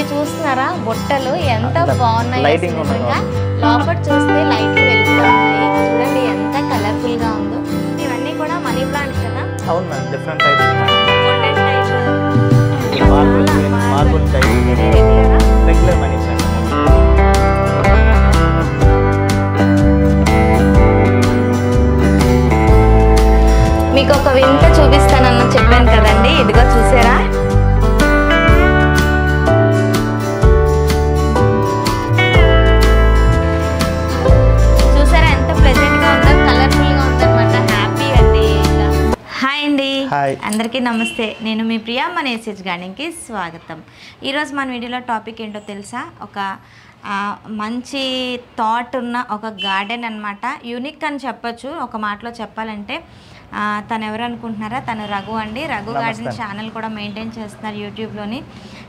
ఇవి చూస్తున్నారా బుట్టలు ఎంత బాగున్నాయి నిజంగా. లోపల చూస్తే లైట్లు వెలుగుతూ ఉన్నాయి. చూడండి ఎంత కలర్ఫుల్ గా ఉందో. ఇవన్నీ కూడా మనీ ప్లాంట్స్ కదా. అవును madam, different types golden type, marble type, regular money plant. మీకు ఒక వింత చూపిస్తానని చెప్పాను కదండి, ఇదిగో చూసారా. చూసారా ఎంత ప్లెజెంట్ గా ఉందో, కలర్ఫుల్ గా ఉందన్నమాట. హ్యాపీ అండి. హాయ్ అండి, అందరికీ నమస్తే. నేను మీ ప్రియా మన ఎస్హెచ్ గార్డెన్కి స్వాగతం. ఈరోజు మన వీడియోలో టాపిక్ ఏంటో తెలుసా? ఒక మంచి థాట్ ఉన్న ఒక గార్డెన్ అన్నమాట. యూనిక్ అని చెప్పొచ్చు ఒక మాటలో చెప్పాలంటే. తను ఎవరు అనుకుంటున్నారా? తను రఘు అండి. రఘు గార్డెన్ ఛానల్ కూడా మెయింటైన్ చేస్తున్నారు యూట్యూబ్లోని.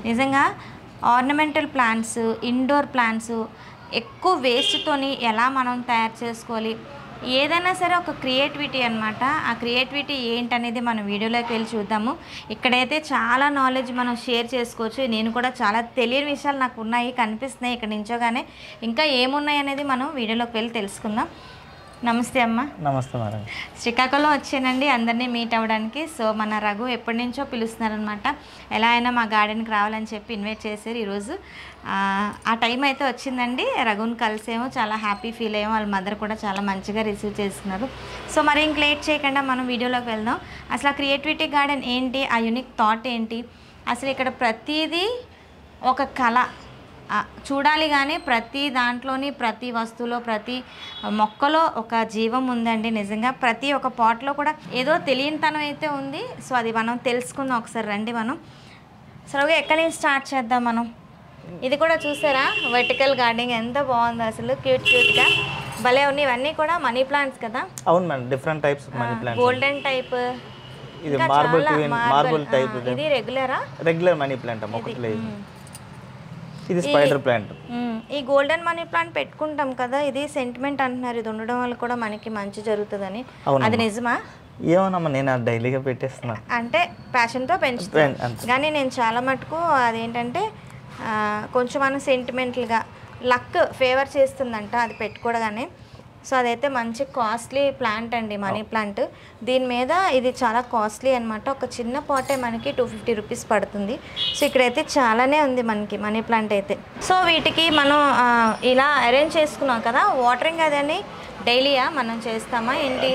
నిజంగా ఆర్నమెంటల్ ప్లాంట్స్, ఇండోర్ ప్లాంట్స్ ఎక్కువ వేస్ట్తోని ఎలా మనం తయారు చేసుకోవాలి, ఏదైనా సరే ఒక క్రియేటివిటీ అనమాట. ఆ క్రియేటివిటీ ఏంటనేది మనం వీడియోలోకి వెళ్ళి చూద్దాము. ఇక్కడైతే చాలా నాలెడ్జ్ మనం షేర్ చేసుకోవచ్చు. నేను కూడా చాలా తెలియని విషయాలు నాకు ఉన్నాయి, కనిపిస్తున్నాయి ఇక్కడ నించోగానే. ఇంకా ఏమున్నాయి అనేది మనం వీడియోలోకి వెళ్ళి తెలుసుకుందాం. నమస్తే అమ్మ. నమస్తే మేడం. శ్రీకాకుళం వచ్చానండి అందరినీ మీట్ అవ్వడానికి. సో మన రఘు ఎప్పటి నుంచో పిలుస్తున్నారనమాట. ఎలా అయినా మా గార్డెన్కి రావాలని చెప్పి ఇన్వైట్ చేశారు. ఈరోజు ఆ టైం అయితే వచ్చిందండి. రఘుని కలిసేమో చాలా హ్యాపీ ఫీల్ అయ్యాము. వాళ్ళ మదర్ కూడా చాలా మంచిగా రిసీవ్ చేసుకున్నారు. సో మరి ఇంక లేట్ చేయకుండా మనం వీడియోలోకి వెళ్దాం. అసలు ఆ క్రియేటివిటీ గార్డెన్ ఏంటి, ఆ యూనిక్ థాట్ ఏంటి, అసలు ఇక్కడ ప్రతిదీ ఒక కళ చూడాలి. కానీ ప్రతి దాంట్లోని, ప్రతి వస్తువులో, ప్రతి మొక్కలో ఒక జీవం ఉందండి. నిజంగా ప్రతి ఒక్క పాట్లో కూడా ఏదో తెలియనితనం అయితే ఉంది. సో అది మనం తెలుసుకుందాం ఒకసారి. రండి మనం సరిగా ఎక్కడి నుంచి స్టార్ట్ చేద్దాం మనం. ఇది కూడా చూసారా వర్టికల్ గార్డెనింగ్ ఎంత బాగుందో అసలు, క్యూట్ క్యూట్గా భలే ఉన్నాయి. ఇవన్నీ కూడా మనీ ప్లాంట్స్ కదా. అవును madam, different types money plants. Golden type, ఇది మార్బుల్ టైప్. ఇది రెగ్యులర్ మనీ ప్లాంట్ అమ్మ. ఒకటి లేదు, ఇది స్పైడర్ ప్లాంట్. ఈ గోల్డెన్ మనీ ప్లాంట్ పెట్టుకుంటాం కదా, ఇది సెంటిమెంట్ అంటున్నారు. ఇది ఉండడం వల్ల కూడా మనకి మంచి జరుగుతుందని. అది నిజమా? ఏమోనమ్మా, నేను డైలీగా పెట్టేస్తున్నా. అంటే ప్యాషన్తో పెంచుతాను. కానీ నేను చాలా మటుకు అదేంటంటే కొంచెం మనం సెంటిమెంటల్గా లక్ ఫేవర్ చేస్తుందంట అది పెట్టుకోవడగానే. సో అదైతే మంచి కాస్ట్లీ ప్లాంట్ అండి, మనీ ప్లాంట్. దీని మీద ఇది చాలా కాస్ట్లీ అనమాట. ఒక చిన్న పాటే మనకి 250 రూపీస్ పడుతుంది. సో ఇక్కడైతే చాలానే ఉంది మనకి మనీ ప్లాంట్ అయితే. సో వీటికి మనం ఇలా అరేంజ్ చేసుకున్నాం కదా, వాటరింగ్ అదని డైలీయా మనం చేస్తామా ఏంటి?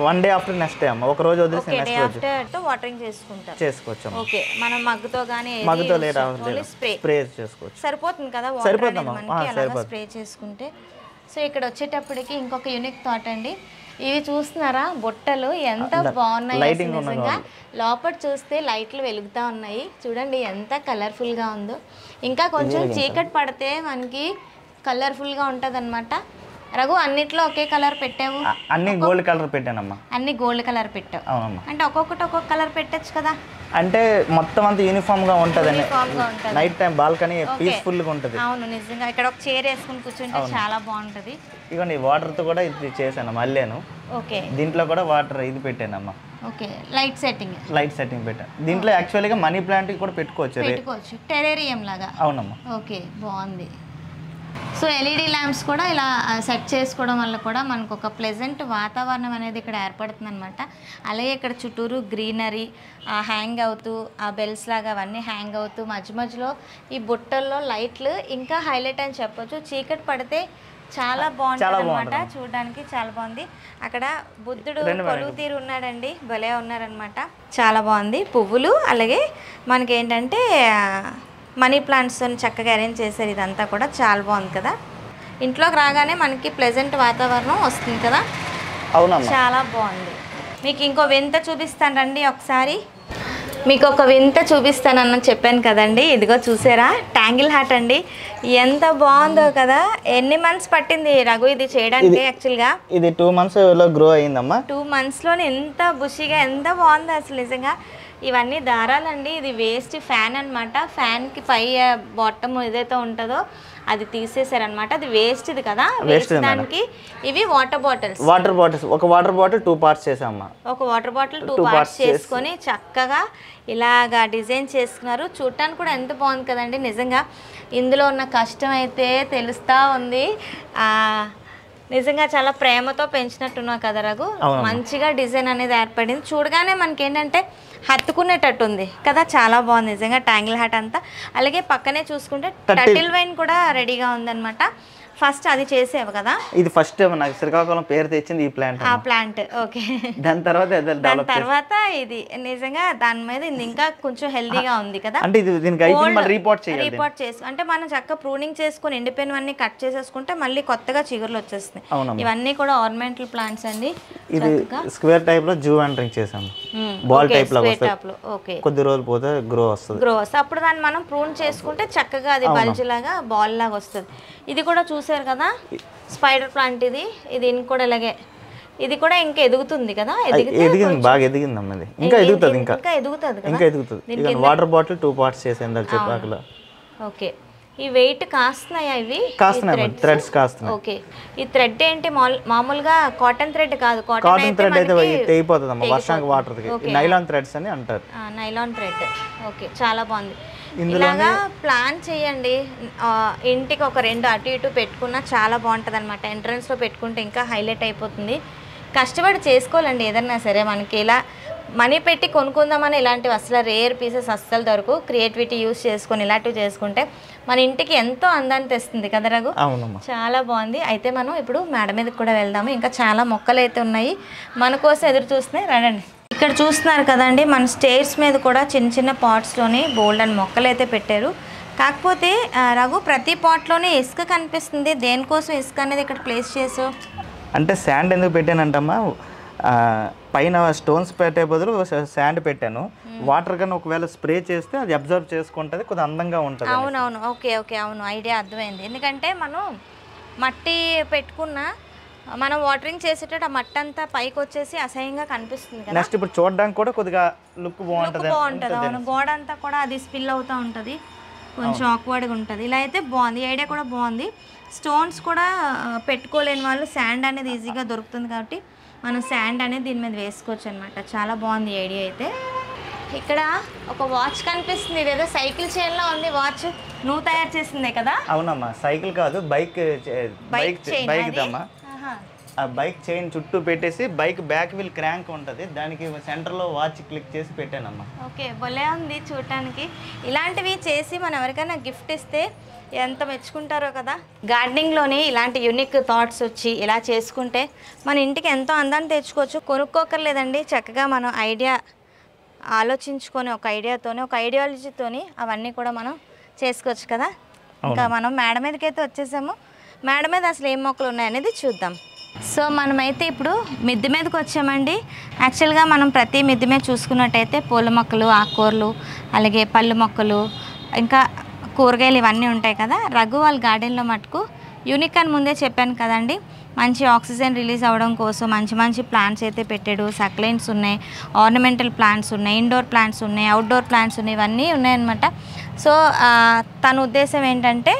One day after next day అమ్మ. ఒక రోజు వదిలేసి నెక్స్ట్ రోజు ఆఫ్టర్ వాటరింగ్ చేసుకోవచ్చు. ఓకే, మనం మగ్గుతో గానీ స్ప్రే చేసుకోవచ్చు. సరిపోతుంది కదా వాటర్ మనకి అలాగా స్ప్రే చేసుకుంటే. సో ఇక్కడ వచ్చేటప్పటికి ఇంకొక యూనిక్ థాట్ అండి. ఇవి చూస్తున్నారా బుట్టలు ఎంత బాగున్నాయి నిజంగా. లోపల చూస్తే లైట్లు వెలుగుతూ ఉన్నాయి. చూడండి ఎంత కలర్ఫుల్గా ఉందో. ఇంకా కొంచెం చీకటి పడితే మనకి కలర్ఫుల్గా ఉంటుంది అనమాట. రఘు అన్నిట్లో ఒకే కలర్ పెట్టావు? అన్ని గోల్డ్ కలర్ పెట్టానమ్మా. అన్ని గోల్డ్ కలర్ పెట్టావు? అవునమ్మా. అంటే ఒక్కొక్కటి ఒక్కొక్క కలర్ పెట్టచ్చు కదా. అంటే మొత్తం అంతా యూనిఫామ్ గా ఉంటదని. నైట్ టైం బాల్కనీ పీస్ఫుల్ గా ఉంటది. అవును నిజంగా. ఇక్కడ ఒక చైర్ వేసుకుని కూర్చుంటే చాలా బాగుంటది. ఇగోండి వాటర్ తో కూడా ఇది చేశాను మళ్ళీను. ఓకే, దీంట్లో కూడా వాటర్ ఇది పెట్టానమ్మా. ఓకే, లైట్ సెట్టింగ్ పెట్టాను. దీంట్లో యాక్చువల్గా మనీ ప్లాంట్ కూడా పెట్టుకోవచ్చు, టెరేరియం లాగా. అవునమ్మా. ఓకే, బాగుంది. సో ఎల్ఈడి ల్యాంప్స్ కూడా ఇలా సెట్ చేసుకోవడం వల్ల కూడా మనకు ఒక ప్లెజెంట్ వాతావరణం అనేది ఇక్కడ ఏర్పడుతుంది అనమాట. అలాగే ఇక్కడ చుట్టూరు గ్రీనరీ హ్యాంగ్ అవుతూ, ఆ బెల్స్ లాగా అవన్నీ హ్యాంగ్ అవుతూ, మధ్య మధ్యలో ఈ బుట్టల్లో లైట్లు ఇంకా హైలైట్ అని చెప్పొచ్చు. చీకటి పడితే చాలా బాగుంటుంది అనమాట, చూడడానికి చాలా బాగుంది. అక్కడ బుద్ధుడు కొలువు తీరు ఉన్నాడండి, భలే ఉన్నారనమాట. చాలా బాగుంది. పువ్వులు అలాగే మనకి ఏంటంటే మనీ ప్లాంట్స్తో చక్కగా అరేంజ్ చేశారు. ఇదంతా కూడా చాలా బాగుంది కదా. ఇంట్లోకి రాగానే మనకి ప్లెజెంట్ వాతావరణం వస్తుంది కదా. అవునమ్మా, చాలా బాగుంది. మీకు ఇంకో వింత చూపిస్తాను రండి ఒకసారి. మీకు ఒక వింత చూపిస్తానని చెప్పాను కదండి. ఇదిగో చూసారా ట్యాంగిల్ హార్ట్ అండి, ఎంత బాగుందో కదా. ఎన్ని మంత్స్ పట్టింది రఘు ఇది చేయడానికి? యాక్చువల్గా ఇది 2 months లో గ్రో అయిందమ్మా. 2 monthsలోనే ఎంత బుషిగా ఎంత బాగుందో అసలు నిజంగా. ఇవన్నీ దారాలండి. ఇది వేస్ట్ ఫ్యాన్ అనమాట. ఫ్యాన్కి పై బాటమ్ ఏదైతే ఉంటుందో అది తీసేసారనమాట. అది వేస్ట్ ఇది కదా, వేస్ట్ దానికి ఇవి వాటర్ బాటిల్స్. ఒక వాటర్ బాటిల్ 2 పార్ట్స్ చేసామమ్మా. ఒక వాటర్ బాటిల్ 2 పార్ట్స్ చేసుకొని చక్కగా ఇలాగా డిజైన్ చేసుకున్నారు. చూడటానికి కూడా ఎంత బాగుంది కదండి. నిజంగా ఇందులో ఉన్న కష్టం అయితే తెలుస్తూ ఉంది. నిజంగా చాలా ప్రేమతో పెంచినట్టున్నావు కదా రఘు. మంచిగా డిజైన్ అనేది ఏర్పడింది. చూడగానే మనకి ఏంటంటే హత్తుకునేటట్టు ఉంది కదా, చాలా బాగుంది నిజంగా ట్యాంగిల్ హాట్ అంతా. అలాగే పక్కనే చూసుకుంటే టర్టిల్ వైన్ కూడా రెడీగా ఉందన్నమాట. ఫస్ట్ అది చేసేవి కదా, ఇది ఫస్ట్ నాకు శ్రీకాకుళం పేరు తెచ్చింది ఈ ప్లాంట్. ఆ ప్లాంట్ ఓకే. దాని తర్వాత ఇది నిజంగా దాని మీద ఇంకా కొంచెం హెల్దీగా ఉంది కదా. అంటే ఇది దీనికి అయితే మళ్ళీ రిపోర్ట్ చేసి అంటే మనం చక్కగా ప్రూనింగ్ చేసుకొని ఎండిపోయినవన్నీ కట్ చేసేసుకుంటే మళ్ళీ కొత్తగా చిగుర్లు వచ్చేస్తాయి. ఇవన్నీ కూడా ఆర్నమెంటల్ ప్లాంట్స్ అండి. ఇది స్క్వేర్ టైప్ లో జూ ఎంటరింగ్ చేసాము. బాల్ టైప్ లో వస్తుంది. ఓకే, కొద్ది రోజులు పోతే గ్రో వస్తుంది. అప్పుడు దాన్ని మనం ప్రూన్ చేసుకుంటే చక్కగా అది బల్జ్ లాగా బాల్ లాగా వస్తుంది. ఇది కూడా చూసారు కదా స్పైడర్ ప్లాంట్. ఇది కూడా ఇలాగే, ఇది కూడా ఇంకా ఎదుగుతుంది కదా. ఎదిగింది, బాగా ఎదిగింది అమ్మది. ఇంకా ఎదుగుతుంది, ఇంకా ఎదుగుతుంది. వాటర్ బాటిల్ 2 పార్ట్స్ చేసేందుకు చెప్పాకలా. ఓకే, ఈ వెయిట్ కాస్తున్నాయా? ఇవి కాస్తున్నాయి, థ్రెడ్స్ కాస్తున్నాయి. ఓకే, ఈ థ్రెడ్ ఏంటి మామూలుగా కాటన్ థ్రెడ్ కాదు, కాటన్ థ్రెడ్ అయితే తెగిపోతుంది అమ్మ వర్షానికి వాటర్కి. నైలాన్ థ్రెడ్స్ అని అంటారు. Nylon thread. ఓకే, చాలా బాగుంది. ఇలాగా ప్లాన్ చేయండి. ఇంటికి ఒక 2 అటు ఇటు పెట్టుకున్నా చాలా బాగుంటుంది అనమాట. ఎంట్రన్స్లో పెట్టుకుంటే ఇంకా హైలైట్ అయిపోతుంది. కష్టపడి చేసుకోవాలండి ఏదన్నా సరే. మనకి ఇలా మనీ పెట్టి కొనుక్కుందామని ఇలాంటివి అసలు రేర్ పీసెస్ అస్సలు దొరకు. క్రియేటివిటీ యూస్ చేసుకొని ఇలాంటివి చేసుకుంటే మన ఇంటికి ఎంతో అందాన్ని తెస్తుంది కదా రఘు. చాలా బాగుంది. అయితే మనం ఇప్పుడు మేడ మీదకి కూడా వెళ్దాము. ఇంకా చాలా మొక్కలు అయితే ఉన్నాయి మన కోసం ఎదురు చూస్తున్నాయి, రండి. ఇక్కడ చూస్తున్నారు కదండి, మన స్టేర్స్ మీద కూడా చిన్న చిన్న పాట్స్లోని బోల్డ్ అండ్ మొక్కలు అయితే పెట్టారు. కాకపోతే రఘు ప్రతి పాట్లోనే ఇసుక కనిపిస్తుంది. దేనికోసం ఇసుక అనేది ఇక్కడ ప్లేస్ చేసావు? అంటే శాండ్ ఎందుకు పెట్టానంటమ్మా, పైన స్టోన్స్ పెట్టే బదులు శాండ్ పెట్టాను. వాటర్ కన్నా ఒకవేళ స్ప్రే చేస్తే అది అబ్జర్వ్ చేసుకుంటుంది, కొద్దిగా అందంగా ఉంటుంది. అవునవును, ఓకే ఓకే, అవును, ఐడియా అర్థమైంది. ఎందుకంటే మనం మట్టి పెట్టుకున్న మనం వాటరింగ్ చేసేటప్పుడు ఆ మట్టి అంతా పైకి వచ్చేసి అసహ్యంగా కనిపిస్తుంది కదా. నెక్స్ట్ ఇప్పుడు చూడడానికి కూడా కొద్దిగా లుక్ బాగుంటుంది. అవును, గోడ అంతా కూడా అది స్పిల్ అవుతూ ఉంటుంది, కొంచెం ఆక్వర్డ్గా ఉంటుంది. ఇలా అయితే బాగుంది, ఐడియా కూడా బాగుంది. స్టోన్స్ కూడా పెట్టుకోలేని వాళ్ళు శాండ్ అనేది ఈజీగా దొరుకుతుంది కాబట్టి మనం శాండ్ అనేది దీని మీద వేసుకోవచ్చు అనమాట. చాలా బాగుంది ఐడియా అయితే. ఇక్కడ ఒక వాచ్ కనిపిస్తుంది, ఇదేదో సైకిల్ చైన్లో ఉంది. వాచ్ నువ్వు తయారు చేసిందే కదా? అవునమ్మా, సైకిల్ కాదు, బైక్ దమ్మా. ఆ బైక్ చైన్ చుట్టూ పెట్టేసి బైక్ బ్యాక్ వీల్ క్రాంక్ ఉంటుంది, దానికి సెంటర్లో వాచ్ క్లిక్ చేసి పెట్టానమ్మా. ఓకే, భలే ఉంది చూడటానికి. ఇలాంటివి చేసి మనం ఎవరికైనా గిఫ్ట్ ఇస్తే ఎంత మెచ్చుకుంటారో కదా. గార్డెనింగ్లోని ఇలాంటి యూనిక్ థాట్స్ వచ్చి ఇలా చేసుకుంటే మన ఇంటికి ఎంతో అందాన్ని తెచ్చుకోవచ్చు. కొనుక్కోకర్లేదండి, చక్కగా మనం ఐడియా ఆలోచించుకొని ఒక ఐడియాతోని ఒక ఐడియాలజీతోని అవన్నీ కూడా మనం చేసుకోవచ్చు కదా. ఇంకా మనం మేడ మీదకి అయితే వచ్చేసాము. మేడ మీద అసలు ఏం మొక్కలు ఉన్నాయనేది చూద్దాం. సో మనమైతే ఇప్పుడు మిద్దె మీదకి వచ్చామండి. యాక్చువల్గా మనం ప్రతి మిద్దె మీద చూసుకున్నట్టయితే పూల మొక్కలు, ఆకుకూరలు, అలాగే పళ్ళు మొక్కలు, ఇంకా కూరగాయలు ఇవన్నీ ఉంటాయి కదా. రఘు వాళ్ళ గార్డెన్లో మటుకు యూనిక్ అని ముందే చెప్పాను కదండి, మంచి ఆక్సిజన్ రిలీజ్ అవ్వడం కోసం మంచి మంచి ప్లాంట్స్ అయితే పెట్టాడు. సక్లెంట్స్ ఉన్నాయి, ఆర్నమెంటల్ ప్లాంట్స్ ఉన్నాయి, ఇండోర్ ప్లాంట్స్ ఉన్నాయి, అవుట్డోర్ ప్లాంట్స్ ఉన్నాయి, ఇవన్నీ ఉన్నాయన్నమాట. సో తన ఉద్దేశం ఏంటంటే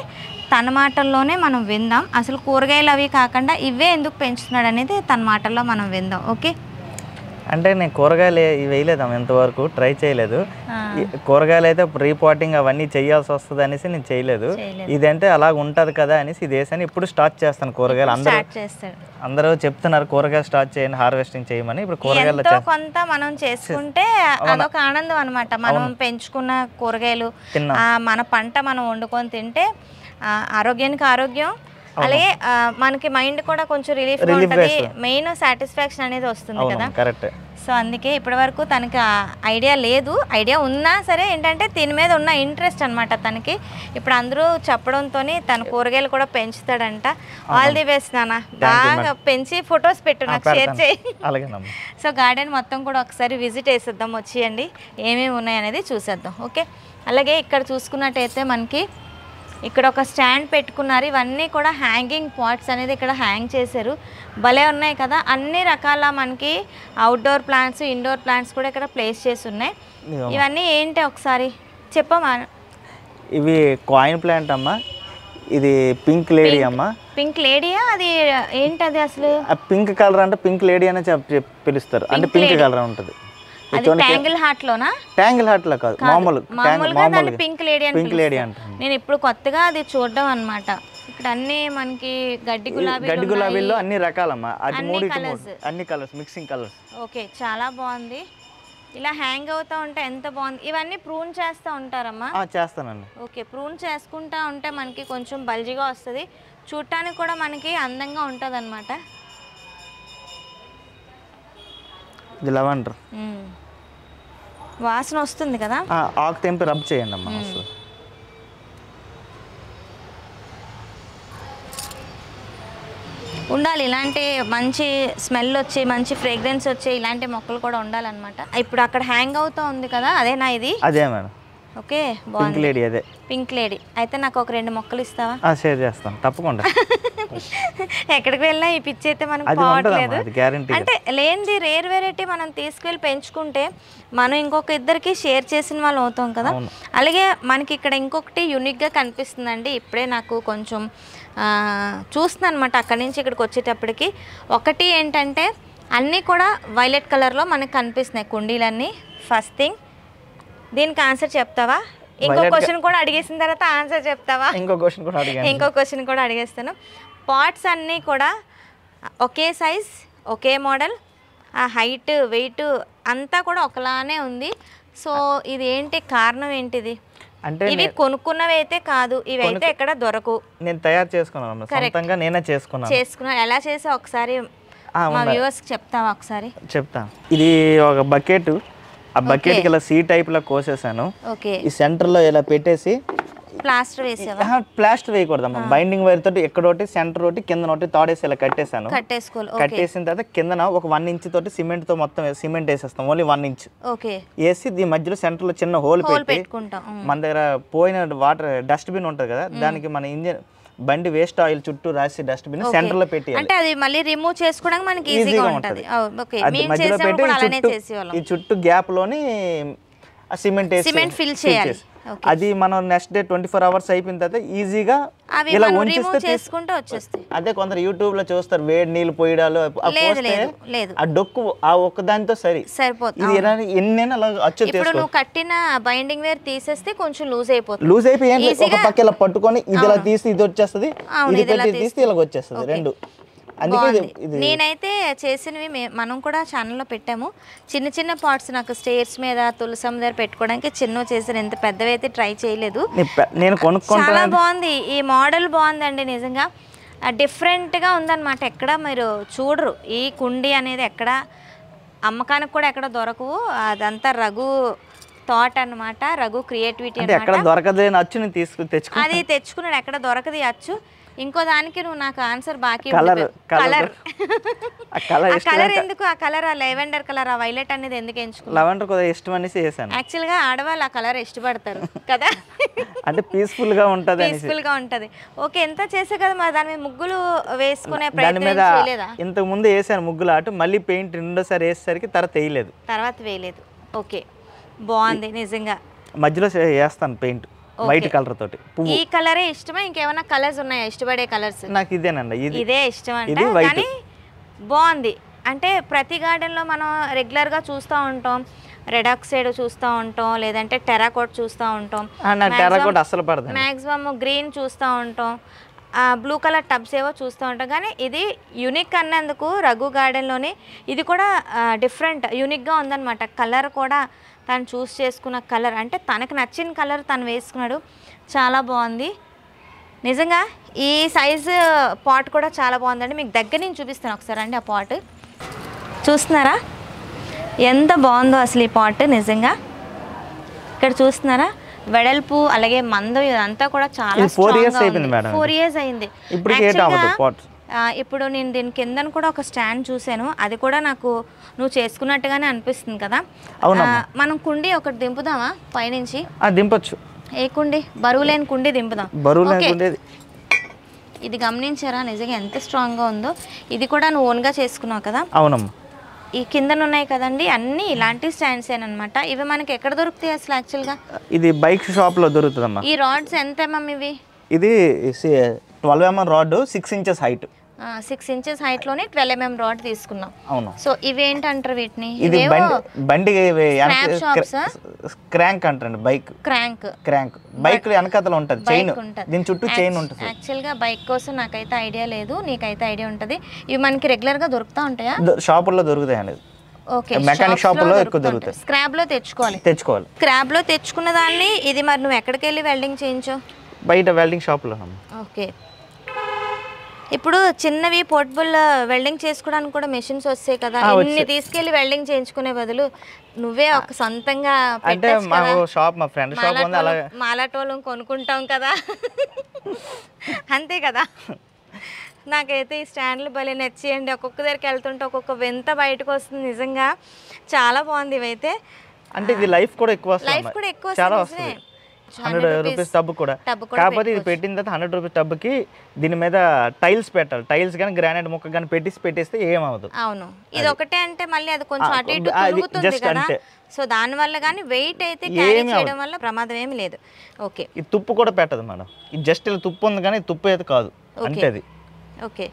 తన మాటల్లోనే మనం విందాం. అసలు కూరగాయలు అవి కాకుండా ఇవే ఎందుకు పెంచుతున్నాడు అనేది తన మాటల్లో మనం విందాం. ఓకే, అంటే నేను కూరగాయలు వేయలేదాం, ఎంతవరకు ట్రై చేయలేదు. కూరగాయలు అయితే రీపాటింగ్ అవన్నీ చేయాల్సి వస్తుంది అనేసి నేను చేయలేదు. ఇదంటే అలా ఉంటుంది కదా అనేసి ఇది వేసాను. ఇప్పుడు స్టార్ట్ చేస్తాను కూరగాయలు. అందరూ చెప్తున్నారు కూరగాయలు స్టార్ట్ చేయండి, హార్వెస్టింగ్ చేయమని. ఇప్పుడు కూరగాయలు కొంత మనం చేసుకుంటే అదొక ఆనందం అనమాట. మనం పెంచుకున్న కూరగాయలు మన పంట మనం వండుకొని తింటే ఆరోగ్యానికి ఆరోగ్యం, అలాగే మనకి మైండ్ కూడా కొంచెం రిలీఫ్ ఉంటుంది, మెయిన్ సాటిస్ఫాక్షన్ అనేది వస్తుంది కదా. సో అందుకే ఇప్పటి వరకు తనకి ఐడియా లేదు. ఐడియా ఉన్నా సరే ఏంటంటే దీని మీద ఉన్న ఇంట్రెస్ట్ అనమాట తనకి. ఇప్పుడు అందరూ చెప్పడంతో తన కూరగాయలు కూడా పెంచుతాడంట. ఆల్ ది బెస్ట్ నాన్న, బాగా పెంచి ఫొటోస్ పెట్టు నాకు షేర్ చేయి. సో గార్డెన్ మొత్తం కూడా ఒకసారి విజిట్ వేసేద్దాం, వచ్చేయండి ఏమేమి ఉన్నాయి అనేది చూసేద్దాం. ఓకే, అలాగే ఇక్కడ చూసుకున్నట్టయితే మనకి ఇక్కడ ఒక స్టాండ్ పెట్టుకున్నారు. ఇవన్నీ కూడా హ్యాంగింగ్ పాట్స్ అనేది ఇక్కడ హ్యాంగ్ చేశారు. భలే ఉన్నాయి కదా. అన్ని రకాల మనకి అవుట్డోర్ ప్లాంట్స్, ఇండోర్ ప్లాంట్స్ కూడా ఇక్కడ ప్లేస్ చేసి ఉన్నాయి. ఇవన్నీ ఏంటి ఒకసారి చెప్పమా? ఇవి కాయిన్ ప్లాంట్ అమ్మా. ఇది పింక్ లేడీ అమ్మా. పింక్ లేడీయా? అది ఏంటది అసలు? పింక్ కలర్ అంటే పింక్ లేడీ అనే పిలుస్తారు. అంటే పింక్ కలర్ ఉంటుంది. ట్యాంగిల్ హార్ట్ లోనా? ట్యాంగిల్ హార్ట్ లో కాదు, మామూలుగా పింక్ లేడీ అని. పింక్ లేడీ అంటారు. నేను ఇప్పుడు కొత్తగా అది చూడడం అన్నమాట. ఇక్కడ అన్ని మనకి గడ్డి గులాబీల్లో అన్ని రకాలమ్మా. అది అన్ని కలర్స్, మిక్సింగ్ కలర్స్. ఓకే, చాలా బాగుంది. ఇలా హ్యాంగ్ అవుతా ఉంటే ఎంత బాగుంది. ఇవన్నీ ప్రూన్ చేస్తూ ఉంటారమ్మా? చేస్తానండి. ఓకే, ప్రూన్ చేసుకుంటా ఉంటే మనకి కొంచెం బల్జిగా వస్తుంది, చూడటానికి కూడా మనకి అందంగా ఉంటుంది అనమాట. ఇది లెవెండర్, వాసన వస్తుంది కదా. ఆకు తెంపి రబ్ చేయండి అమ్మా. ఉండాలి ఇలాంటి మంచి స్మెల్ వచ్చి మంచి ఫ్రేగ్రెన్స్ వచ్చి ఇలాంటి మొక్కలు కూడా ఉండాలన్నమాట. ఇప్పుడు అక్కడ హ్యాంగ్ అవుతా ఉంది కదా, అదేనా ఇది? అదే మేడం. ఓకే, బాగుంది. లేడీ అదే పింక్ లేడీ. అయితే నాకు ఒక 2 మొక్కలు ఇస్తావా? షేర్ చేస్తాను తప్పకుండా. ఎక్కడికి వెళ్ళినా ఈ పిచ్చి అయితే మనకు పోవట్లేదు. అంటే లేనిది రేర్ వెరైటీ మనం తీసుకువెళ్ళి పెంచుకుంటే మనం ఇంకొక ఇద్దరికి షేర్ చేసిన వాళ్ళు అవుతాం కదా. అలాగే మనకి ఇక్కడ ఇంకొకటి యూనిక్గా కనిపిస్తుందండి. ఇప్పుడే నాకు కొంచెం చూస్తున్నాను అనమాట అక్కడి నుంచి ఇక్కడికి వచ్చేటప్పటికి. ఒకటి ఏంటంటే అన్నీ కూడా వైలెట్ కలర్లో మనకు కనిపిస్తున్నాయి కుండీలన్నీ. ఫస్ట్ థింగ్, దీనికి ఆన్సర్ చెప్తావా? ఇంకో క్వశ్చన్ కూడా అడిగేసిన తర్వాత ఆన్సర్ చెప్తావా? ఇంకో క్వశ్చన్ కూడా అడిగేస్తాను. పాట్స్ అన్నీ కూడా ఒకే సైజ్, ఒకే మోడల్, ఆ హైట్, వెయిట్ అంతా కూడా ఒకలానే ఉంది. సో ఇది ఏంటి కారణం ఏంటిది? అంటే ఇవి కొనుక్కున్నవి అయితే కాదు, ఇవి అయితే ఎక్కడ దొరకవు. నేను తయారు చేసుకున్నాను, సొంతంగా నేనే చేసుకున్నాను. ఎలా చేసా ఒకసారి మా వ్యూవర్స్ చెప్తావా? ఒకసారి చెప్తా. ఇది ఒక బకెట్, ఆ బకెట్ ఇలా సీ టైప్ లో కోసేసాను. ఈ సెంటర్ లో ఇలా పెట్టేసి ప్లాస్టర్ వేసావా? ప్లాస్టర్ వేయకూడదమ్మా. బైండింగ్ వైర్ తోటి ఎక్కడోటి సెంటర్ ఒకటి కింద ఒకటి తాడేసి ఇలా కట్టేసాను. కట్టేసిన తర్వాత కింద ఒక 1 ఇంచ్ తోటి సిమెంట్ తో మొత్తం సిమెంట్ వేసేస్తాం. ఓన్లీ 1 ఇంచ్ వేసి దీని మధ్యలో సెంటర్ లో చిన్న హోల్ పెట్టుకుంటాం. మన దగ్గర పోయిన వాటర్ డస్ట్ బిన్ ఉంటది కదా, దానికి మన ఇంజిన్ బండి వేస్ట్ ఆయిల్ చుట్టూ రాసి డస్ట్ బిన్ సెంటర్ లో పెట్టి అంటే అది మళ్ళీ రిమూవ్ చేసుకోవడానికి మనకి ఈజీగా ఉంటది. మధ్యలో పెట్టి ఈ చుట్టూ గ్యాప్ లోని సిమెంట్ ఫిల్ చేయాలి. అది మనం నెక్స్ట్ డే 24 అవర్స్ అయిపోయిన తర్వాత ఈజీగా ఇలా చేసుకుంటూ వచ్చేస్తాయి. అదే కొందరు యూట్యూబ్ లో చూస్తారు వేడి నీళ్ళు పోయడాలు, ఆ డొక్కు ఆ ఒక్క దానితో సరిపోతుంది. ఇది ఎన్నైనా అలా అచ్చు. ఇప్పుడు నువ్వు కట్టిన బైండింగ్ వేర్ తీసేస్తే కొంచెం లూజ్ అయిపోతుంది. లూజ్ అయిపోయి ఒక పక్క ఇలా పట్టుకొని ఇది ఇలా తీసి ఇది వచ్చేస్తుంది, ఇది పెట్టి తీస్తే ఇలా వచ్చేస్తుంది రెండు. నేనైతే చేసినవి మనం కూడా ఛానల్లో పెట్టాము. చిన్న చిన్న పాట్స్ నాకు స్టేర్స్ మీద తులసం దగ్గర పెట్టుకోవడానికి చిన్న చేసిన, ఎంత పెద్దవి అయితే ట్రై చేయలేదు. చాలా బాగుంది, ఈ మోడల్ బాగుందండి. నిజంగా డిఫరెంట్గా ఉందన్నమాట. ఎక్కడ మీరు చూడరు ఈ కుండీ అనేది, ఎక్కడ అమ్మకానికి కూడా ఎక్కడ దొరకవు. అదంతా రఘు థాట్ అనమాట, రఘు క్రియేటివిటీ అది తెచ్చుకున్నాడు. ఎక్కడ దొరకదు అచ్చు. ఇంకో దానికి నువ్వు నాకు ఆన్సర్ బాకీ. కలర్ ఎందుకు? ఆ కలర్, ఆ లెవెండర్ కలర్, ఆ వైలెట్ అనేది ఎందుకు ఎంచుకున్నావు? లెవెండర్ కొద్దిగా ఇష్టం అనేసి చేశాను. యాక్చువల్గా ఆడవాళ్ళు ఆ కలర్ ఇష్టపడతారు కదా, అంటే పీస్ఫుల్ గా ఉంటది. ఓకే, ఎంత చేసా కదా మరి దాని మీద ముగ్గులు వేసుకునే ప్రయత్నం చేయలేదా? ఇంతకు ముందు వేసాను ముగ్గులు ఆట, మళ్ళీ పెయింట్ రెండోసారి వేసేసరికి తర్వాత వేయలేదు. ఓకే, బాగుంది నిజంగా. మధ్యలో వేస్తాను పెయింట్ వైట్ కలర్ తోటి. ఈ కలరే ఇష్టమా? ఇంకేమైనా కలర్స్ ఉన్నాయా ఇష్టపడే కలర్స్? నాకు ఇదేనండి, ఇదే ఇష్టం అంటే. కానీ బాగుంది. అంటే ప్రతి గార్డెన్లో మనం రెగ్యులర్గా చూస్తూ ఉంటాం, రెడ్ ఆక్సైడ్ చూస్తూ ఉంటాం, లేదంటే టెరాకోట్ చూస్తూ ఉంటాం, మ్యాక్సిమమ్ గ్రీన్ చూస్తూ ఉంటాం, బ్లూ కలర్ టబ్స్ ఏవో చూస్తూ ఉంటాం. కానీ ఇది యూనిక్ అన్నందుకు రఘు గార్డెన్లోని ఇది కూడా డిఫరెంట్ యూనిక్గా ఉందన్నమాట. కలర్ కూడా తను చూస్ చేసుకున్న కలర్, అంటే తనకు నచ్చిన కలర్ తను వేసుకున్నాడు. చాలా బాగుంది నిజంగా. ఈ సైజు పాట్ కూడా చాలా బాగుందండి. మీకు దగ్గర నుంచి చూపిస్తాను ఒకసారి అండి. ఆ పాట్ చూస్తున్నారా ఎంత బాగుందో అసలు ఈ పాట్ నిజంగా. ఇక్కడ చూస్తున్నారా వెడల్పు, అలాగే మందం, ఇదంతా కూడా చాలా 4 years అయింది. ఇప్పుడు నేను దీని కింద కూడా ఒక స్టాండ్ చూసాను, అది కూడా నాకు నువ్వు చేసుకున్నట్టుగానే అనిపిస్తుంది కదా. మనం కుండీ ఒకటి దింపుదామా పైనుంచి? దింపొచ్చు. ఏ కుండి? బరువు లేని కుండి దింపుదాం. బరువు లేని కుండి ఇది గమనించారా నిజంగా ఎంత స్ట్రాంగ్గా ఉందో? ఇది కూడా నువ్వు ఓన్గా చేసుకున్నావు కదా? అవునమ్మా. ఈ కిందన ఉన్నాయి కదండి అన్నీ ఇలాంటి స్టాండ్స్ అనమాట. ఇవి మనకి ఎక్కడ దొరుకుతాయి అసలు యాక్చువల్గా? ఇది బైక్ షాప్లో దొరుకుతుందమ్మా. ఈ రాడ్స్ ఎంత ఇవి? ఇది 12 mm rod, 6 inches height. 6 inches హైట్లోనే 12 mm rod తీసుకున్నాం. అవును. సో ఇవేంటంటారు వీటిని? ఇది బండి క్రాంక్ అంటారండి. బైక్ క్రాంక్ బైక్ వెనకాతలో ఉంటుంది చైన్, దీని చుట్టూ చైన్ ఉంటుంది. యాక్చువల్గా బైక్ కోసం నాకైతే ఐడియా లేదు, నీకైతే ఐడియా ఉంటుంది. ఇవి మనకి రెగ్యులర్గా దొరుకుతూ ఉంటాయా? షాపుల్లో దొరుకుతాయండి. ఓకే, మెకానిక్ షాపుల్లో ఎక్కువ దొరుకుతాయి. స్క్రాప్ లో తెచ్చుకోవాలి. స్క్రాప్ లో తెచ్చుకున్న దాన్ని ఇది మరి నువ్వు ఎక్కడికి వెళ్ళి వెల్డింగ్ చేయించావు? బయట వెల్డింగ్ షాపులో. ఓకే, ఇప్పుడు చిన్నవి పోర్టబుల్ వెల్డింగ్ చేసుకోవడానికి కూడా మెషిన్స్ వస్తాయి కదా, ఇన్ని తీసుకెళ్లి వెల్డింగ్ చేయించుకునే బదులు నువ్వే ఒక సొంతంగా మాలాటోళం కొనుక్కుంటాం కదా అంతే కదా. నాకైతే ఈ స్టాండ్లు భలే నచ్చేయండి. ఒక్కొక్క దగ్గరికి వెళ్తుంటే ఒక్కొక్క వింత బయటకు వస్తుంది. నిజంగా చాలా బాగుంది ఇవైతే. అంటే ఇది లైఫ్ కూడా ఎక్కువ వస్తుంది. 100 రూపీస్ టబ్ కూడా. కాకపోతే ఇది పెట్టిన తర్వాత 100 రూపీస్ టబ్కి దీని మీద టైల్స్ పెట్టాలి. టైల్స్ కానీ గ్రానైట్ ముక్క కానీ పెట్టేస్తే ఏమవుతుంది. అవును, ఇది ఒకటే అంటే మళ్ళీ అది కొంచెం అటు ఇటు తిరుగుతుంది కదా. సో దాని వల్ల కానీ వెయిట్ అయితే క్యారీ చేయడం వల్ల ప్రమాదం ఏమి లేదు. ఓకే, ఈ తుప్పు కూడా పెట్టదు మేడం. ఇది జస్ట్ ఇలా తుప్పు ఉంది కానీ తుప్పు అయితే కాదు అంటే అది. ఓకే,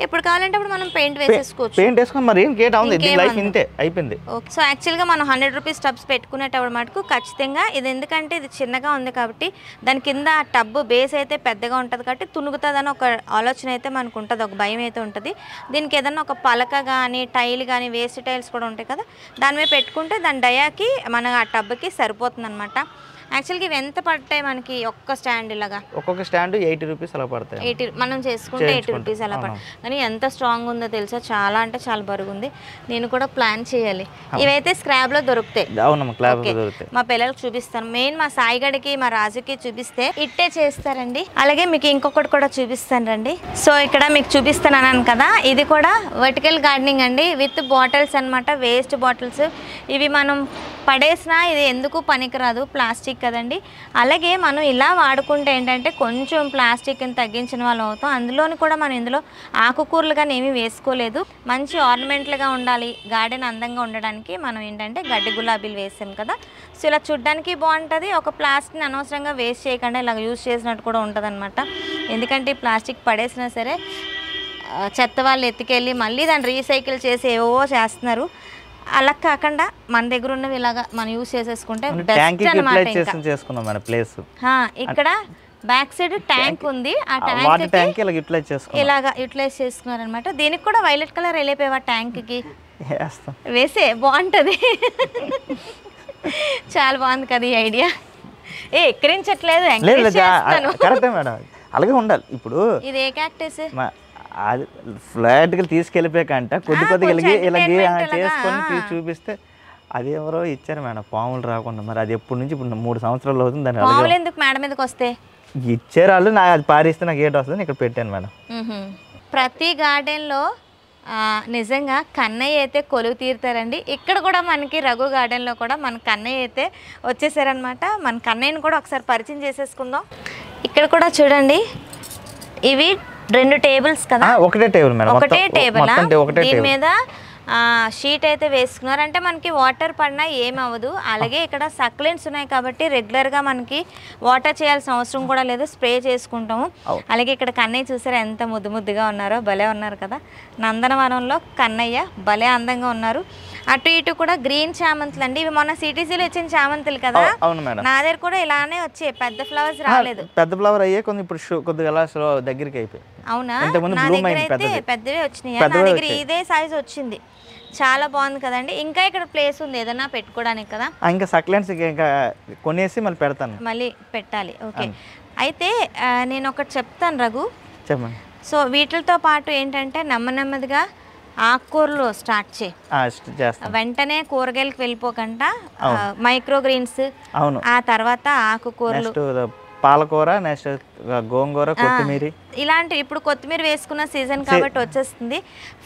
ఎప్పుడు కావాలంటే అప్పుడు మనం పెయింట్ వేసేసుకోవచ్చు. పెయింట్ వేసుకొని మరి ఏం కేట్ అవుతుంది, లైఫ్ ఇంతే అయిపోయింది. సో యాక్చువల్గా మనం 100 రూపీస్ టబ్స్ పెట్టుకునేటప్పుడు మటుకు ఖచ్చితంగా ఇది, ఎందుకంటే ఇది చిన్నగా ఉంది కాబట్టి దాని కింద టబ్ బేస్ అయితే పెద్దగా ఉంటుంది కాబట్టి తునుగుతుందని ఒక ఆలోచన అయితే మనకు ఉంటుంది, ఒక భయం అయితే ఉంటుంది. దీనికి ఏదన్నా ఒక పలక కానీ టైల్ కానీ వేస్ట్ టైల్స్ కూడా ఉంటాయి కదా, దాని మీద పెట్టుకుంటే దాని డయాకి మన ఆ టబ్కి సరిపోతుంది అనమాట. యాక్చువల్గా ఇవి ఎంత పడతాయి మనకి ఒక్క స్టాండ్? ఇలాగా ఒక్కొక్క స్టాండ్ 80 రూపీస్ అలా పడతాయి. 80 మనం చేసుకుంటే 80 రూపీస్ అలా పడతాయి. కానీ ఎంత స్ట్రాంగ్ ఉందో తెలుసా, చాలా అంటే చాలా బరువు ఉంది. నేను కూడా ప్లాన్ చేయాలి. ఇవైతే స్క్రాబ్ లో దొరుకుతాయి. మా పిల్లలకు చూపిస్తాను. మెయిన్ మా సాయిగడికి మా రాజుకి చూపిస్తే ఇట్టే చేస్తారండి. అలాగే మీకు ఇంకొకటి కూడా చూపిస్తాను రండి. సో ఇక్కడ మీకు చూపిస్తాను కదా, ఇది కూడా వర్టికల్ గార్డెనింగ్ అండి, విత్ బాటిల్స్ అనమాట, వేస్ట్ బాటిల్స్. ఇవి మనం పడేసినా ఇది ఎందుకు పనికిరాదు, ప్లాస్టిక్ కదండి. అలాగే మనం ఇలా వాడుకుంటే ఏంటంటే కొంచెం ప్లాస్టిక్ని తగ్గించిన వాళ్ళు అవుతాం. అందులోని కూడా మనం ఇందులో ఆకుకూరలు కానీ ఏమీ వేసుకోలేదు. మంచి ఆర్నమెంట్లుగా ఉండాలి, గార్డెన్ అందంగా ఉండడానికి మనం ఏంటంటే గడ్డి గులాబీలు వేసాం కదా. సో ఇలా చూడ్డానికి బాగుంటుంది. ఒక ప్లాస్టిక్ని అనవసరంగా వేస్ట్ చేయకుండా ఇలా యూజ్ చేసినట్టు కూడా ఉంటుంది అనమాట. ఎందుకంటే ప్లాస్టిక్ పడేసినా సరే చెత్త వాళ్ళు ఎత్తుకెళ్ళి మళ్ళీ దాన్ని రీసైకిల్ చేసి ఏవో చేస్తున్నారు. అలా కాకుండా మన దగ్గర ఉన్నవి ఇలాగా మనం యూజ్ చేసేసుకుంటే బెస్ట్ అన్నమాట. ఇక్కడ బ్యాక్ సైడ్ ట్యాంక్ ఉంది, ఆ ట్యాంక్ ఇలాగా యూటిలైజ్ చేసుకున్నారు అనమాట. దీనికి కూడా వైలెట్ కలర్ వెళ్ళిపోయావా ట్యాంక్ కి వేసే బాగుంటది. చాలా బాగుంది కదా ఈ ఐడియా. ఎక్కడించట్లేదు, అలాగే ఉండాలి. ఇప్పుడు ఇది ఏ క్యాక్టస్? అది ఫ్లాట్గా తీసుకెళ్ళిపోయాకంట కొద్దిగా ఇలాగే చేసుకొని చూపిస్తే అది ఎవరో ఇచ్చారు మేడం, పాములు రాకుండా. మరి అది ఎప్పటి నుంచి ఇప్పుడు 3 సంవత్సరాలు అవుతుంది. దాన్ని ఎందుకు మేడం మీదకి వస్తే ఇచ్చారు వాళ్ళు, నాకు అది పారిస్తే నాకు ఏట వస్తుంది, ఇక్కడ పెట్టాను మేడం. ప్రతి గార్డెన్లో నిజంగా కన్నయ్య అయితే కొలువు తీరుతారండి. ఇక్కడ కూడా మనకి రఘు గార్డెన్లో కూడా మన కన్నయ్య అయితే వచ్చేసారనమాట. మన కన్నయ్యని కూడా ఒకసారి పరిచయం చేసేసుకుందాం. ఇక్కడ కూడా చూడండి, ఇవి 2 టేబుల్స్ కదా, ఒకటే టేబుల్ దీని మీద షీట్ అయితే వేసుకున్నారు. అంటే మనకి వాటర్ పడినా ఏమవ్వదు. అలాగే ఇక్కడ సక్లెంట్స్ ఉన్నాయి కాబట్టి రెగ్యులర్గా మనకి వాటర్ చేయాల్సిన అవసరం కూడా లేదు, స్ప్రే చేసుకుంటాము. అలాగే ఇక్కడ కన్నయ్య చూసారా ఎంత ముద్దుగా ఉన్నారో, భలే ఉన్నారు కదా. నందనవనంలో కన్నయ్య భలే అందంగా ఉన్నారు. అటు ఇటు కూడా గ్రీన్ చామంతులు అండి. ఇవి మొన్న సిటీసీలో వచ్చిన చామంతులు కదా, నా దగ్గర కూడా ఇలానే వచ్చాయి, పెద్ద ఫ్లవర్స్ రాలేదు. పెద్ద ఫ్లవర్ అయ్యే కొద్దిగా దగ్గరికి అయిపోయి. అవునా, నా దగ్గర అయితే పెద్దవే వచ్చినాయి. నా దగ్గర ఇదే సైజ్ వచ్చింది. చాలా బాగుంది కదండి. ఇంకా ఇక్కడ ప్లేస్ ఉంది ఏదైనా పెట్టుకోవడానికి కదా. ఇంకా సక్లెంట్స్ కొనేసి మళ్ళీ పెడతాను, మళ్ళీ పెట్టాలి. ఓకే, అయితే నేను ఒకటి చెప్తాను రఘు, చెప్పండి. సో వీటితో పాటు ఏంటంటే నెమ్మదిగా ఆకుకూరలు స్టార్ట్ చేస్తాం. వెంటనే కూరగాయలకు వెళ్ళిపోకుండా మైక్రో గ్రీన్స్, ఆ తర్వాత ఆకుకూరలు, పాలకూర, నెక్స్ట్ గోంగూర, కొత్తిమీర ఇలాంటి. ఇప్పుడు కొత్తిమీర వేసుకున్న సీజన్ కాబట్టి వచ్చేస్తుంది.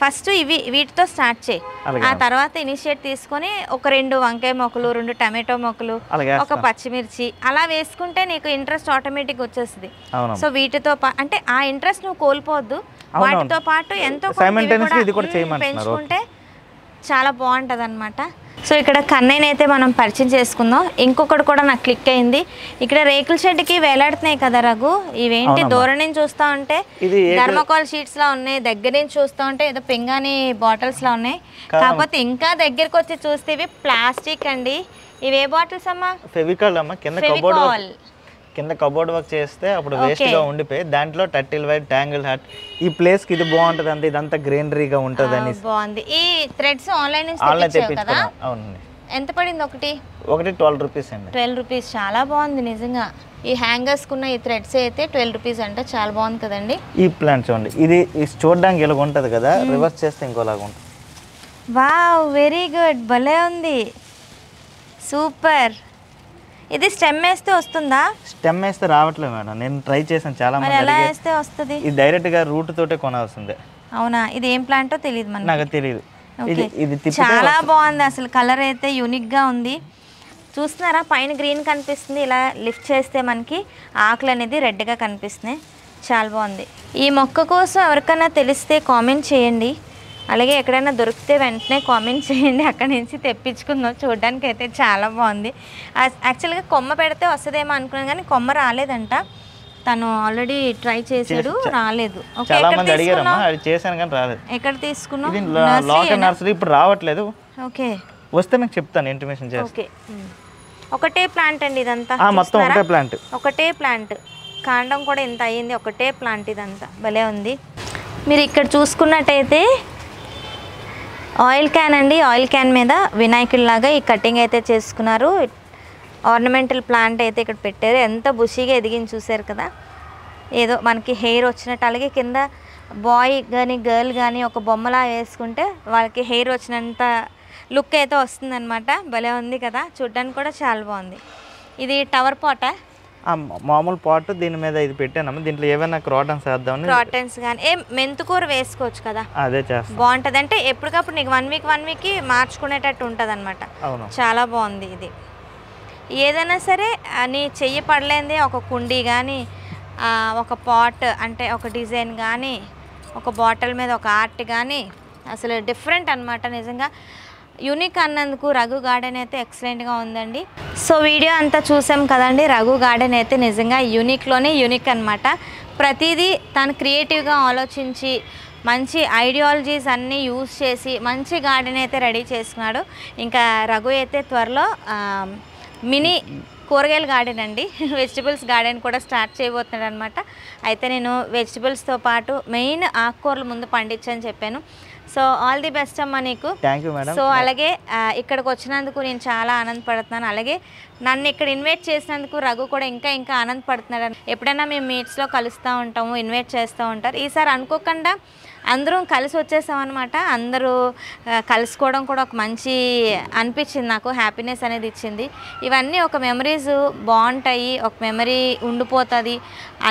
ఫస్ట్ వీటితో స్టార్ట్ చేయి. ఆ తర్వాత ఇనిషియేట్ తీసుకొని ఒక 2 వంకాయ మొక్కలు, 2 టమాటో మొక్కలు, ఒక పచ్చిమిర్చి అలా వేసుకుంటే నీకు ఇంట్రెస్ట్ ఆటోమేటిక్ వచ్చేస్తుంది. సో వీటితో అంటే ఆ ఇంట్రెస్ట్ నువ్వు కోల్పోవద్దు. వాటితో పాటు ఎంతో పెంచుకుంటే చాలా బాగుంటుంది అనమాట. సో ఇక్కడ కన్నయ్యని అయితే మనం పరిచయం చేసుకుందాం. ఇంకొకటి కూడా నాకు క్లిక్ అయింది. ఇక్కడ రేకుల షెడ్కి వేలాడుతున్నాయి కదా రఘు, ఇవేంటి దూరం నుంచి చూస్తూ ఉంటే థర్మోకాల్ షీట్స్ లా ఉన్నాయి, దగ్గర నుంచి చూస్తూ ఉంటే ఏదో పింగాణి బాటిల్స్ లా ఉన్నాయి. కాకపోతే ఇంకా దగ్గరికి వచ్చి చూస్తే ఇవి ప్లాస్టిక్ అండి. ఇవి ఏ బాటిల్స్ అమ్మా? ఫెవికాల్ అమ్మా. కింద కబోర్డ్ వర్క్ చేస్తే అప్పుడు వేస్ట్ గా ఉండిపోయి దాంట్లో టర్టిల్ వైట్, ట్యాంగిల్ హార్ట్ ఈ ప్లేస్ కి ఇది బాగుంటది. అంటే ఇదంతా గ్రీనరీగా ఉంటది అని బాగుంది. ఈ థ్రెడ్స్ ఆన్లైన్ నుంచి తెప్పించావు. అవునండి. ఎంత పడింది? ఒకటి 12 రూపీస్ అండి. 12 రూపీస్. చాలా బాగుంది నిజంగా. ఈ హ్యాంగర్స్ కున్న ఈ థ్రెడ్స్ అయితే 12 రూపీస్ అంటే చాలా బాగుంది కదండి. ఈ ప్లాంట్ చూడండి, ఇది చూడడానికి ఇలా ఉంటది కదా, రివర్స్ చేస్తే ఇంకోలాగా ఉంటుంది. వావ్, వెరీ గుడ్, భలే ఉంది, సూపర్. ఇది స్టెమ్ వేస్తే వస్తుందా? స్టెమ్ వేస్తే రావట్లేదు మేడం, నేను ట్రై చేశాను చాలా మంది. ఎలా వేస్తే వస్తుంది? ఇది డైరెక్ట్ గా రూట్ తోటే కొనాల్సిందే. అవునా? ఇది ఏం ప్లాంటో తెలియదు మనకి. నాకు తెలియదు. చాలా బాగుంది అసలు, కలర్ అయితే యూనిక్ గా ఉంది. చూస్తున్నారా, పైన గ్రీన్ కనిపిస్తుంది, ఇలా లిఫ్ట్ చేస్తే మనకి ఆకులు అనేది రెడ్ గా కనిపిస్తున్నాయి. చాలా బాగుంది. ఈ మొక్క కోసం ఎవరికైనా తెలిస్తే కామెంట్ చేయండి. అలాగే ఎక్కడైనా దొరికితే వెంటనే కామెంట్ చేయండి, అక్కడి నుంచి తెప్పించుకుందాం. చూడడానికి అయితే చాలా బాగుంది. యాక్చువల్గా కొమ్మ పెడితే వస్తుందేమో అనుకున్నాను కానీ కొమ్మ రాలేదంట. తను ఆల్రెడీ ట్రై చేసాడు, రాలేదు. ఎక్కడ తీసుకున్నావు? నర్సరీ ఇప్పుడు రావట్లేదు. ఓకే, వస్తే నాకు చెప్తాను, ఇంటిమేషన్ చేస్తాను. ఓకే. ఒకటే ప్లాంట్ అండి ఇదంతా? మొత్తం ఒకటే ప్లాంట్. ఒకటే ప్లాంట్, కాండం కూడా ఇంత అయ్యింది. ఒకటే ప్లాంట్ ఇదంతా, భలే ఉంది. మీరు ఇక్కడ చూసుకున్నట్టయితే ఆయిల్ క్యాన్ అండి. ఆయిల్ క్యాన్ మీద వినాయకుడిలాగా ఈ కటింగ్ అయితే చేసుకున్నారు. ఆర్నమెంటల్ ప్లాంట్ అయితే ఇక్కడ పెట్టారు. ఎంత బుషీగా ఎదిగింది చూసారు కదా, ఏదో మనకి హెయిర్ వచ్చినట్టు. అలాగే కింద బాయ్ కానీ గర్ల్ కానీ ఒక బొమ్మలా వేసుకుంటే వాళ్ళకి హెయిర్ వచ్చినంత లుక్ అయితే వస్తుందన్నమాట. భలే ఉంది కదా, చూడడానికి కూడా చాలా బాగుంది. ఇది టవర్ పాటా? మామూలు పాట్, దీని మీద ఇది పెట్టానమ్మా. దీంట్లో ఏమైనా క్రాటన్స్ వేద్దామని. క్రాటన్స్ కానీ మెంతుకూర వేసుకోవచ్చు కదా, అదే చేస్తాను. బాగుంటుంది. అంటే ఎప్పటికప్పుడు నీకు 1 వీక్ మార్చుకునేటట్టు ఉంటుంది అనమాట. చాలా బాగుంది ఇది. ఏదైనా సరే నీ చెయ్యి పడలేంది ఒక కుండీ కానీ, ఒక పాట్ అంటే ఒక డిజైన్ కానీ, ఒక బాటిల్ మీద ఒక ఆర్ట్ కానీ, అసలు డిఫరెంట్ అనమాట. నిజంగా యూనిక్ అన్నందుకు రఘు గార్డెన్ అయితే ఎక్సలెంట్గా ఉందండి. సో వీడియో అంతా చూసాం కదండి. రఘు గార్డెన్ అయితే నిజంగా యూనిక్లోనే యూనిక్ అనమాట. ప్రతిదీ తను క్రియేటివ్గా ఆలోచించి మంచి ఐడియాలజీస్ అన్నీ యూజ్ చేసి మంచి గార్డెన్ అయితే రెడీ చేసుకున్నాడు. ఇంకా రఘు అయితే త్వరలో మినీ కూరగాయల గార్డెన్ అండి, వెజిటబుల్స్ గార్డెన్ కూడా స్టార్ట్ చేయబోతున్నాడు అనమాట. అయితే నేను వెజిటబుల్స్తో పాటు మెయిన్ ఆకుకూరలు ముందు పండించని చెప్పాను. సో ఆల్ ది బెస్ట్ అమ్మా నీకు. Thank you madam. సో అలాగే ఇక్కడికి వచ్చినందుకు నేను చాలా ఆనందపడుతున్నాను. అలాగే నన్ను ఇక్కడ ఇన్వైట్ చేసినందుకు రఘు కూడా ఇంకా ఆనందపడుతున్నాడు. ఎప్పుడైనా మేము మీట్స్లో కలుస్తూ ఉంటాము, ఇన్వైట్ చేస్తూ ఉంటారు. ఈసారి అనుకోకుండా అందరం కలిసి వచ్చేసామన్నమాట. అందరూ కలుసుకోవడం కూడా ఒక మంచి అనిపించింది, నాకు హ్యాపీనెస్ అనేది ఇచ్చింది. ఇవన్నీ ఒక మెమరీస్ బాగుంటాయి, ఒక మెమరీ ఉండిపోతుంది.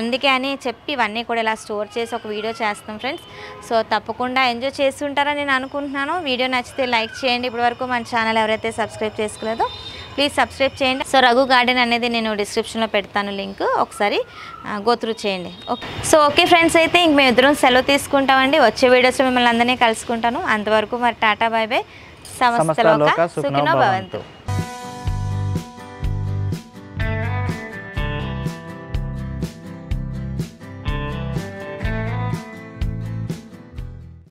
అందుకే అని చెప్పి ఇవన్నీ కూడా ఇలా స్టోర్ చేసి ఒక వీడియో చేస్తాం ఫ్రెండ్స్. సో తప్పకుండా ఎంజాయ్ చేస్తుంటారని నేను అనుకుంటున్నాను. వీడియో నచ్చితే లైక్ చేయండి. ఇప్పటివరకు మన ఛానల్ ఎవరైతే సబ్స్క్రైబ్ చేసుకోలేదో ప్లీజ్ సబ్స్క్రైబ్ చేయండి. సో రఘు గార్డెన్ అనేది నేను డిస్క్రిప్షన్లో పెడతాను లింక్, ఒకసారి గోత్రూ చేయండి. ఓకే. సో ఓకే ఫ్రెండ్స్, అయితే ఇంక మేము ఇద్దరం సెలవు తీసుకుంటామండి. వచ్చే వీడియోస్లో మిమ్మల్ని అందరినీ కలుసుకుంటాను. అంతవరకు మరి టాటా, బై బై, సమస్తలోక సుఖినో భవంతు.